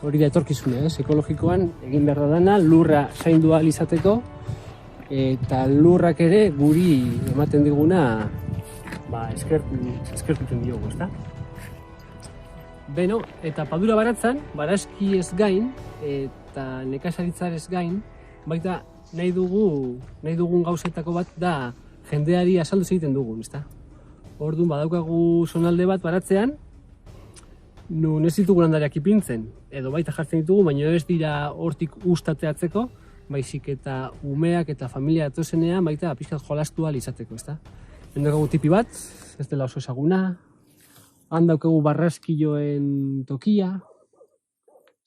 etorkizuna, ekologikoan egin behar da dana, lurra zaindu ahal izateko, eta lurrak ere guri ematen diguna eskertuten diogu, ezta? Beno, eta Padura Baratzan, barazki ez gain, eta nekazaritzarez gain, baita nahi dugun gauzetako bat da jendeari azalduz egiten dugun, ezta? Orduan badaukagu zonalde bat baratzean, nun ez ditugu landareak ipintzen, edo baita jartzen ditugu, baina ez dira hortik ustateatzeko, baizik eta umeak eta familia datozenean baita pixkat jolastu ahal izateko, ezta? Daukagu tipi bat, ez dela oso ezaguna, han daukagu barraskilloen tokia,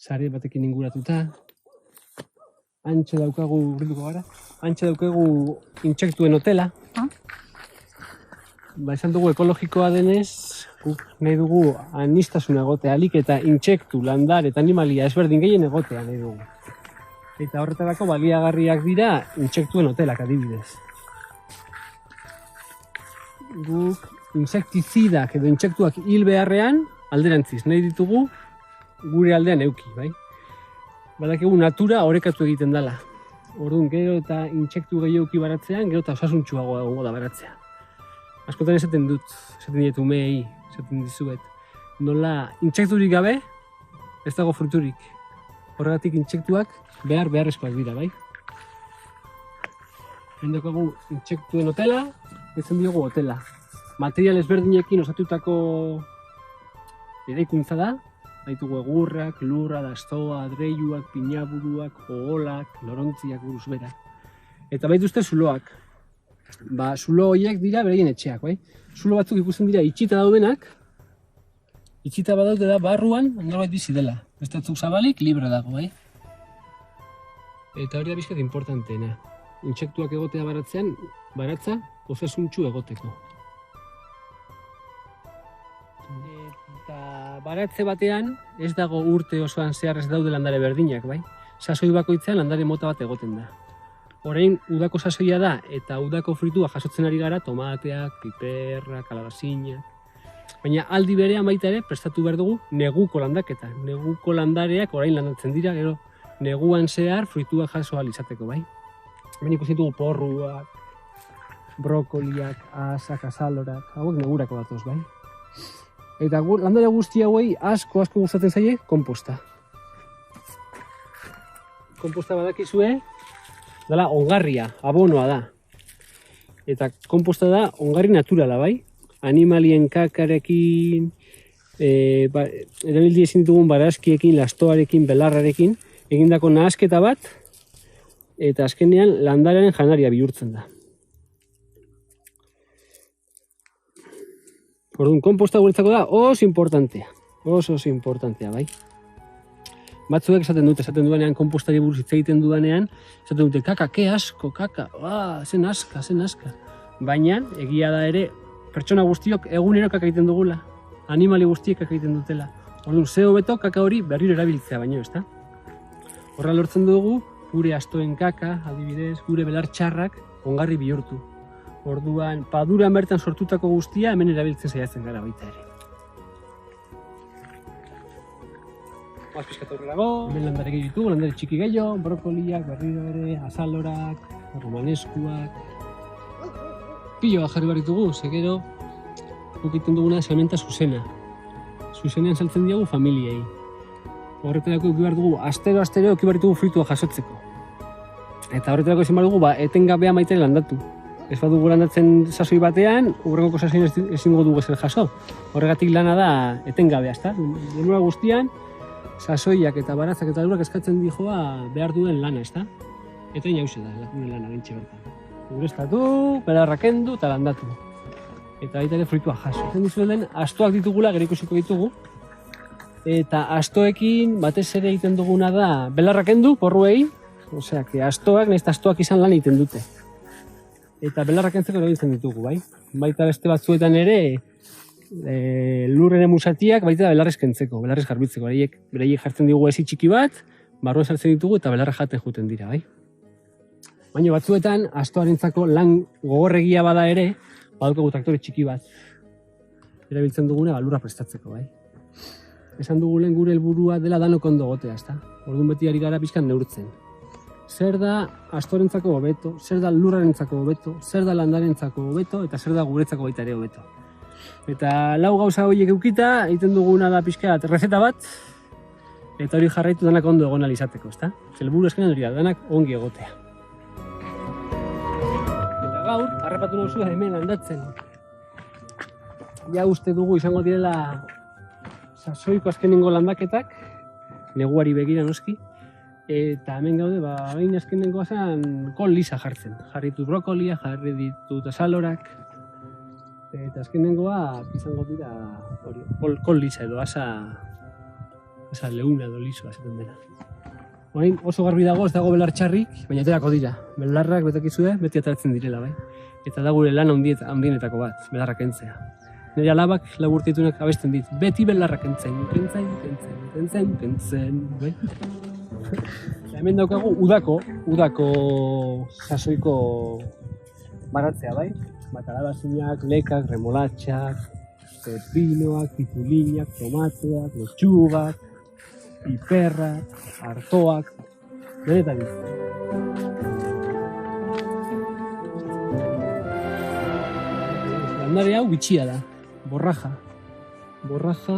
sare batekin inguratuta, antxe daukagu intsektuen hotela. Esan dugu ekologikoa denez, nahi dugu aniztasuna egotea, alik eta intsektu, landar eta animalia ezberdin gehien egotea nahi dugu. Eta horretarako baliagarriak dira intsektuen hotelak adibidez. Guk insektizidak edo intsektuak hil beharrean alderantziz nahi ditugu gure aldean euki, bai? Badakigu natura orekatu egiten dela. Orduan gero eta intsektu gehiagoki baratzean, gero eta osasuntsuagoa egongo da baratzea. Askotan esaten diet umeei, esaten dizuet. Nola intsekturik gabe, ez dago fruturik. Horregatik intsektuak beharrezkoak dira, bai? Hendokagu intsektuen hotela, ezen diogu hotela. Material ezberdinekin osatutako eraikuntza da. Baitugu egurrak, lurra, dastoa, adreiluak, pinaburuak, ogolak, lorontziak buruz bera. Eta baituzte zuloak. Zulo horiek dira beraien etxeak, bai? Zulo batzuk ikusten dira itxita daudenak, itxita badaude da barruan norbait bizi dela. Beste batzuk zabalik, libre dago, bai? Eta hori da bizkat importanteena. Intsektuak egotea baratzean, baratza osasuntsu egoteko. Eta baratze batean ez dago urte osoan zehar ez daude landare berdinak, bai? Sasoi bakoitzean landare mota bat egoten da. Orain udako sasoia da eta udako fritua jasotzen ari gara tomateak, piperrak, kalabazinak. Baina aldi berean baita ere prestatu behar dugu neguko landaketa. Neguko landareak orain landatzen dira, gero neguan zehar fruitua jaso ahal izateko, bai? Hemen ikusten ditugu porruak, brokoliak, asak, azalorak, hauek negurako datoz, bai? Eta landare guzti hauei asko gustatzen zaie konposta. Konposta badakizue, dela ongarria, abonoa da. Eta konposta da ongarri naturala, bai? Animalien kakarekin, erabildi ezin ditugun barazkiekin, lastoarekin, belarrarekin, egindako nahasketa bat, eta azkenean landarearen janaria bihurtzen da. Orduan, komposta guretzako da oso importantea, bai. Batzuek esaten dudanean, kompostari buruz hitz egiten dudanean, esaten dute, kaka, ke asko, kaka, zen aska. Baina, egia da ere, pertsona guztiok egunero kaka egiten dugula, animali guztiek kaka egiten dutela. Orduan, ze hobeto kaka hori berriro erabiltzea baino, ezta? Horra lortzen dugu, gure astoen kaka, adibidez, gure belar txarrak, ongarri bihurtu. Orduan, paduran bertan sortutako guztia hemen erabiltzen saiatzen gara baita ere. Oaz pizkat aurrerago, hemen landare gehiago ditugu, landare txiki gehiago, brokoliak, berriro ere, azalorak, romaneskuak. Pilo bat jarri behar ditugu, segero, egiten duguna salmenta zuzena. Zuzenean saltzen diagu familiei. Horretarako eduki behar dugu, astero eduki behar ditugu fruitua jasotzeko. Eta horretarako ezin behar dugu, etengabea maiten landatu. Ez badugu landatzen sasoi batean, hurrengoko sasoin ezingo dugu ezer jaso. Horregatik lana da etengabea, ezta? Denbora guztian, sasoiak eta baratzak eta lurak eskatzen dijoa behar duen lana, ezta? Eta inauze da, lakunen lana bentsi bertan. Ureztatu, belarra kendu eta landatu. Eta baita ere fruitua jaso. Zen dizuelen, astoak ditugula, gero ikusiko ditugu. Eta astoekin batez ere egiten duguna da belarra kendu, porruei. Osea, astoak, nahiz astoak izan lan egiten dute. Eta belarrak entzeko erabiltzen ditugu, bai? Baita beste batzuetan ere lurren emusatiak baita belarrez kentzeko, belarrez garbitzeko. Beraiek jartzen ditugu ezi txiki bat, barruan sartzen ditugu eta belarra jaten juten dira, bai? Baina batzuetan, astoarentzako lan gogorregia bada ere, badukagu traktore txiki bat. Erabiltzen duguna lurra prestatzeko, bai? Esan dugu lehen gure helburua dela danok ondo egotea, ezta? Orduan beti ari gara pixkan neurtzen. Zer da astorentzako hobeto, zer da lurrarentzako hobeto, zer da landarentzako hobeto eta zer da guretzako baita ere hobeto. Eta lau gauza horiek eukita, egiten duguna da pixkat rezeta bat, eta hori jarraitu danak ondo egon izateko, ezta? Helburu eskenean hori da, danak ongi egotea. Eta gaur, harrapatu nauzu hemen landatzen. Ja uste dugu izango direla sasoiko azkenengo landaketak, neguari begira noski. Eta hemen gaude, bain azkenengoa zen kol lisa jartzen. Jarri ditut brokolia, jarri ditut azalorak. Eta azkenengoa izango dira kol lisa edo asa leuna edo lisoa esaten dena. Orain oso garbi dago, ez dago belar txarrik, baina aterako dira. Belarrak betakizue, beti ateratzen direla, bai. Eta da gure lan handienetako bat, belarrak kentzea. Nire alabak laburtitunak abesten dit, beti belarrak kentzen, bai. Hemen daukagu udako sasoiko baratzea, bai? Kalabazainak, lekak, remolatxak, pepinoak, titulinak, tomateak, lotxugak, piperrak, artoak, benetan. Landare hau bitxia da, borraja. Borraja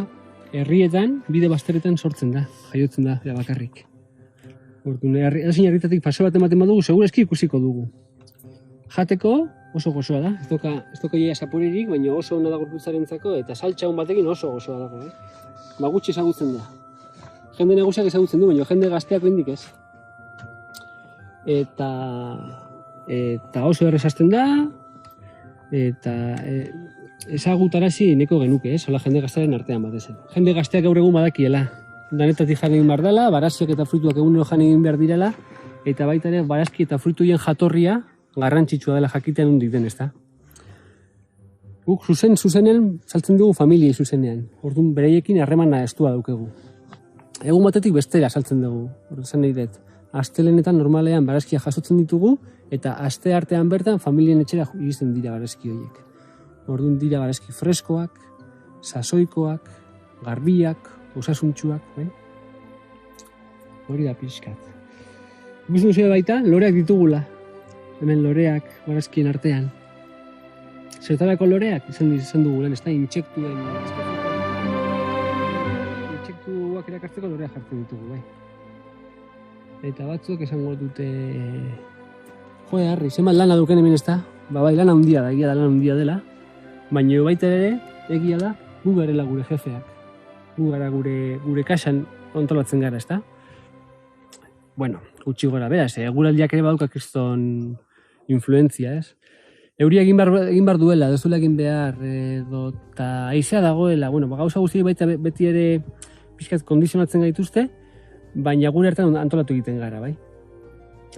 herrietan, bide bazteretan sortzen da, jaiotzen da, bakarrik. Ezin herritatik paso bat ematen badugu, segurazki ikusiko dugu. Jateko oso gozoa da, ez doka jaia zaporirik, baina oso ona da gorputzarentzako eta saltsa hon batekin oso gozoa dago. Gutxi ezagutzen da. Jende nagusiak ezagutzen du, baina jende gazteak hendik ez. Eta oso errezazten da, eta ezagutarazi neko genuke, hola jende gaztearen artean batez. Jende gazteak gaur egun badakiela. Danetatik jan egin behar dela, barazkiak eta fruituak egunero jan egin behar direla, eta baita ere barazki eta fruituien jatorria garrantzitsua dela jakitean hundik den, ezta? Guk zuzenean saltzen dugu familiei zuzenean, orduan bereiekin harremana estua daukegu. Egun batetik bestera saltzen dugu, orduan nahi dut. Astelenetan normalean barazkia jasotzen ditugu, eta aste artean bertan familien etxera iristen dira barazki horiek. Orduan dira barazki freskoak, sasoikoak, garbiak, osasuntxuak, bai? Hori da pixkat. Ikusten duzue baita, loreak ditugula. Hemen loreak, barazkien artean. Zertarako loreak, izan dugu lehen, ez da, intsektuen. Intsektuak erakartzeko loreak jartzen ditugu, bai. Eta batzuek esango dute... Joe, harri, zenbat lana duken hemen ez da? Bai, lana handia da, egia da lana handia dela. Baina baita ere, egia da, gu garela gure jefeak. Gu gara gure kasan kontrolatzen gara, ezta? bueno, gutxi gora, beraz, eguraldiak ere badauka kriston influentzia, ez? Euria egin behar duela, ez duela egin behar, edo, eta haizea dagoela, bueno, gauza guzti baita beti ere pixkat kondizionatzen gaituzte, baina gure hartan antolatu egiten gara, bai?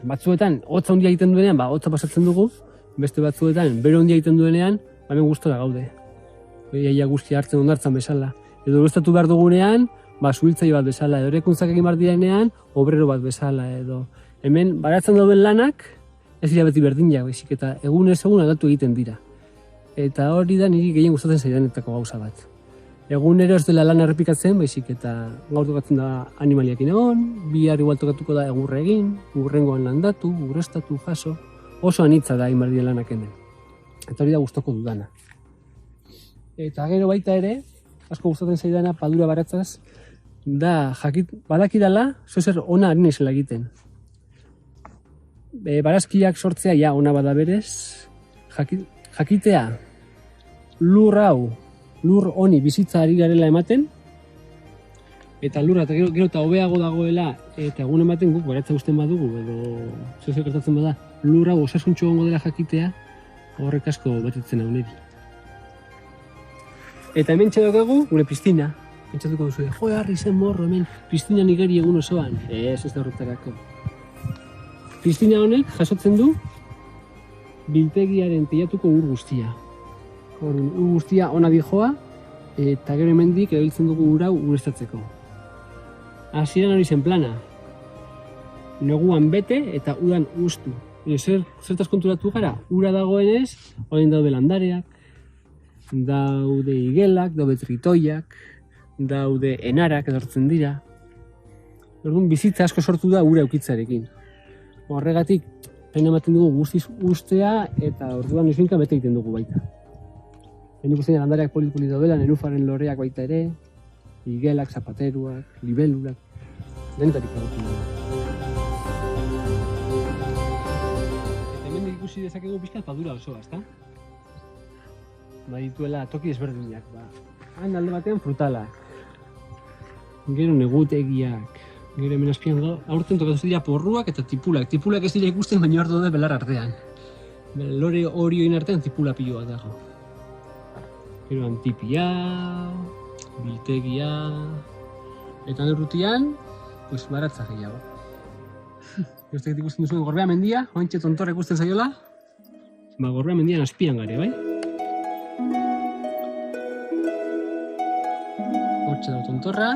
Batzuetan, hotza handia egiten duenean, hotza pasatzen dugu, beste batzuetan, bero handia egiten duenean, hemen gustora gaude. Iaia guztia hartzen ondartzan bezala. Edo gustatu behar dugunean, zuhiltzaile bat bezala, edo erekuntzak egin behar direnean, obrero bat bezala, edo hemen baratzen dauden lanak, ez dira beti berdinak, baizik, eta egunez egun aldatu egiten dira. Eta hori da niri gehien gustatzen zaidanetako gauza bat. Egunero ez dela lan errepikatzen, baizik, eta gaur tokatzen da animaliakin egon, bihar igual tokatuko da egurre egin, urrengoan landatu, urrestatu, jaso, oso anitza da egin behar diren lanak hemen. Eta hori da gustoko dudana. Eta gero baita ere, asko gustatzen zaidana padura baratzaz, da badakidala, zozer ona ari naizela egiten. Barazkiak sortzea ja ona bada berez, jakitea lur honi bizitza ari garela ematen, eta lurra eta gero eta hobeago dagoela, eta egun ematen guk baratza usten badugu, edo zozer gertatzen bada, lur hau osasuntxo gongo dela jakitea, horrek asko betetzen hau niri. Eta hemen txedokagu gure piztina. Pentsatuko duzu, harri zen morro hemen, piztina igeri egun osoan. Ez da horretarako. Piztina honek jasotzen du biltegiaren teilatuko ur guztia. Ur guztia ona dijoa, eta gero hemendik erabiltzen dugu ur hau ureztatzeko. Hasieran hori zen plana. Neguan bete eta udan ustu. Zertaz konturatu gara, ura dagoenez, orain daude landareak, daude igelak, daude tritoiak, daude enarak edortzen dira. Orduan bizitza asko sortu da ura eukitzarekin. Horregatik, pena ematen dugu guztiz ustea eta orduan noizbinka bete egiten dugu baita. Hemen ikusten landareak polit-polit daudela, nenufaren loreak baita ere, igelak, zapateruak, libelulak, denetarik adotzen dugu. Eta hemen ikusi dezakegu pixkat padura osoa, ezta? Badituela toki ezberdinak, han alde batean frutalak, gero negutegiak, gero hemen azpian aurten tokatu dira porruak eta tipulak. Tipulak ez dira ikusten, baina hor daude belar artean. Lore horioin artean tipula pilo bat dago. Gero antipia, biltegia, eta nerrutian, baratza gehiago. Gero ikusten duzuen Gorbea mendia, ointxe tontorra ikusten zaiola, Gorbea mendian azpian gare, bai? Hortxe dago tontorra.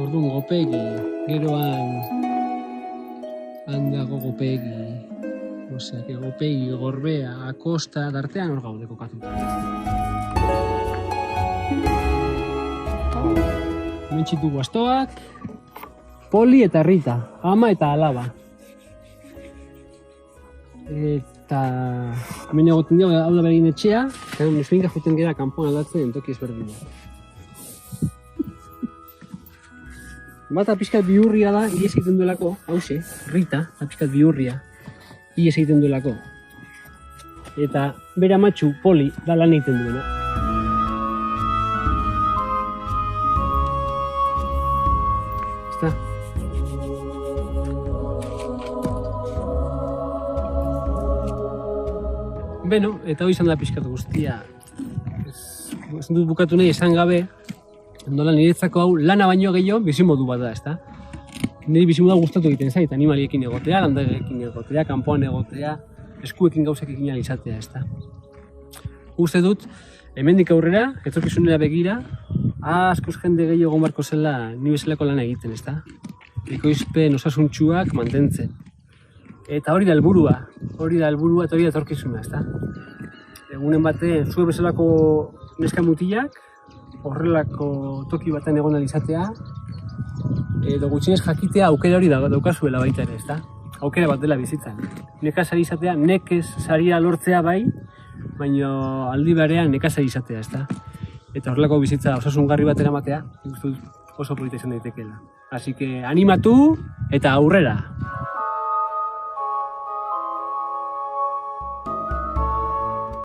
Orduan gopegi, geroan dago gopegi, gopegi, Gorbea, Akosta, dartean hor gaude kokatuta. Hemen txitugu astoak, Poli eta Rita, ama eta alaba. Eta hemen egoten dugu, hau da beregin etxea, eta noizbinka joten gara kanpoan aldatzen toki ezberdinak. Bata pixkat bihurria da, ies egiten duelako, hause, Rita, pixkat bihurria, ies egiten duelako. Eta bere amatxu, Poli, da lan egiten duena. Ezta? Beno, eta hori izan da pixkat guztia. Ez dut bukatu nahi esan gabe, nola niretzako hau lana baino gehiago bizimodu bat da, ezta? Niri bizimodu gustatu egiten zait, animaliekin egotea, landarekin egotea, kanpoan egotea, eskuekin gauzak egin ahal izatea, ezta? Uste dut, hemendik aurrera, etorkizunera begira, askoz jende gehiago egon beharko zela ni bezalako lana egiten, ezta? Ekoizpen osasuntsuak mantentzen. Eta hori da helburua eta hori da etorkizuna, ezta? Egunen batean, zuek bezalako neska mutilak, horrelako toki batean egon ahal izatea, edo gutxienez jakitea aukera hori daukazuela baita ere, ezta? Aukera bat dela bizitzan. Nekazari izatea, nekez saria lortzea bai, baina aldi berean nekazari izatea, ezta? Eta horrelako bizitza osasungarri bat eramatea, oso polita izan daitekeela. Así que animatu eta aurrera!